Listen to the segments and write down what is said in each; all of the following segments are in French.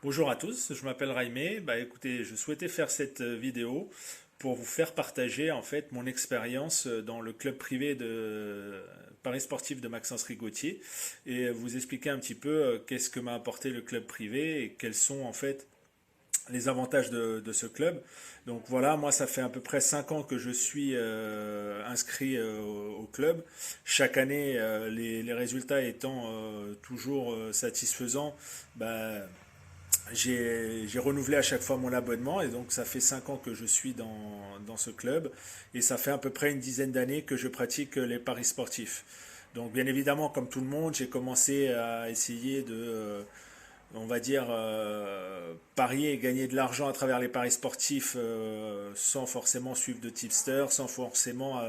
Bonjour à tous, je m'appelle Raimé. Écoutez, je souhaitais faire cette vidéo pour vous faire partager en fait mon expérience dans le club privé de Paris Sportif de Maxence Rigotier et vous expliquer un petit peu qu'est-ce que m'a apporté le club privé et quels sont en fait les avantages de ce club. Donc voilà, moi ça fait à peu près 5 ans que je suis inscrit au club. Chaque année, les résultats étant toujours satisfaisants, bah, j'ai renouvelé à chaque fois mon abonnement et donc ça fait 5 ans que je suis dans ce club et ça fait à peu près une dizaine d'années que je pratique les paris sportifs. Donc bien évidemment, comme tout le monde, j'ai commencé à essayer de on va dire, parier et gagner de l'argent à travers les paris sportifs sans forcément suivre de tipster, sans forcément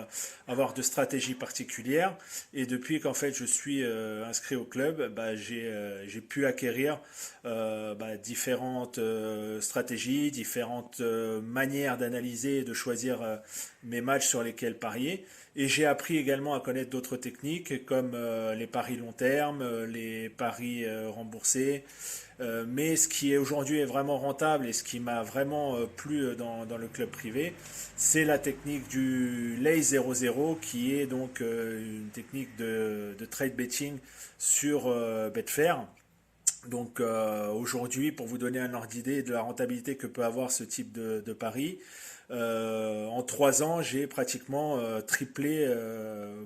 avoir de stratégie particulière. Et depuis qu'en fait je suis inscrit au club, j'ai pu acquérir différentes stratégies, différentes manières d'analyser et de choisir mes matchs sur lesquels parier. Et j'ai appris également à connaître d'autres techniques comme les paris long terme, les paris remboursés. Mais ce qui est aujourd'hui est vraiment rentable et ce qui m'a vraiment plu dans le club privé, c'est la technique du lay 0-0 qui est donc une technique de trade betting sur Betfair. Donc aujourd'hui, pour vous donner un ordre d'idée de la rentabilité que peut avoir ce type de pari, en 3 ans, j'ai pratiquement triplé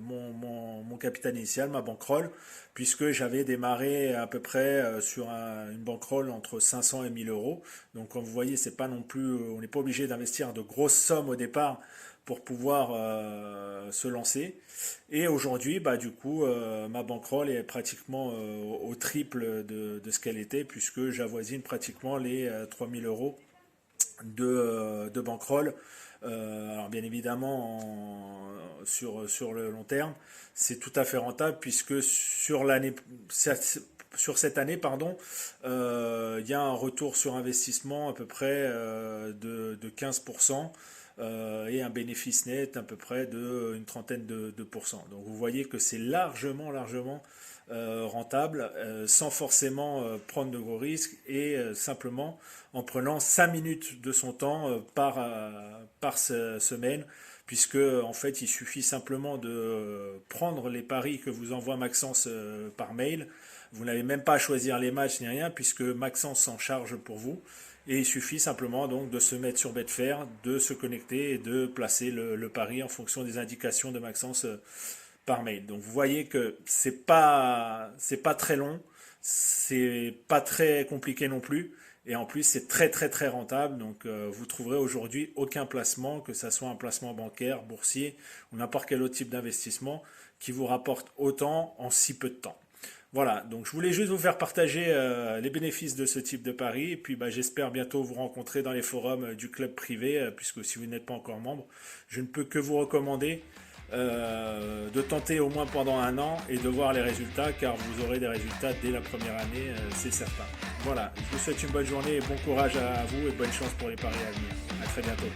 mon capital initial, ma bankroll, puisque j'avais démarré à peu près sur une bankroll entre 500 et 1000 euros. Donc comme vous voyez, c'est pas non plus, on n'est pas obligé d'investir de grosses sommes au départ pour pouvoir se lancer. Et aujourd'hui, du coup, ma bankroll est pratiquement au triple de ce qu'elle était, puisque j'avoisine pratiquement les 3000 euros de bankroll. Alors bien évidemment, sur le long terme, c'est tout à fait rentable, puisque sur cette année, pardon, il y a un retour sur investissement à peu près de 15%, et un bénéfice net à peu près de une trentaine de pourcents. Donc vous voyez que c'est largement rentable, sans forcément prendre de gros risques et simplement en prenant 5 minutes de son temps par semaine, puisque en fait il suffit simplement de prendre les paris que vous envoie Maxence par mail. Vous n'avez même pas à choisir les matchs ni rien, puisque Maxence s'en charge pour vous. Et il suffit simplement donc de se mettre sur Betfair, de se connecter et de placer le pari en fonction des indications de Maxence par mail. Donc vous voyez que c'est pas très long, c'est pas très compliqué non plus, et en plus c'est très rentable. Donc vous trouverez aujourd'hui aucun placement, que ce soit un placement bancaire, boursier ou n'importe quel autre type d'investissement, qui vous rapporte autant en si peu de temps. Voilà, donc je voulais juste vous faire partager les bénéfices de ce type de pari, et puis j'espère bientôt vous rencontrer dans les forums du club privé, puisque si vous n'êtes pas encore membre, je ne peux que vous recommander de tenter au moins pendant un an et de voir les résultats, car vous aurez des résultats dès la première année, c'est certain. Voilà, je vous souhaite une bonne journée et bon courage à vous et bonne chance pour les paris à venir. À très bientôt.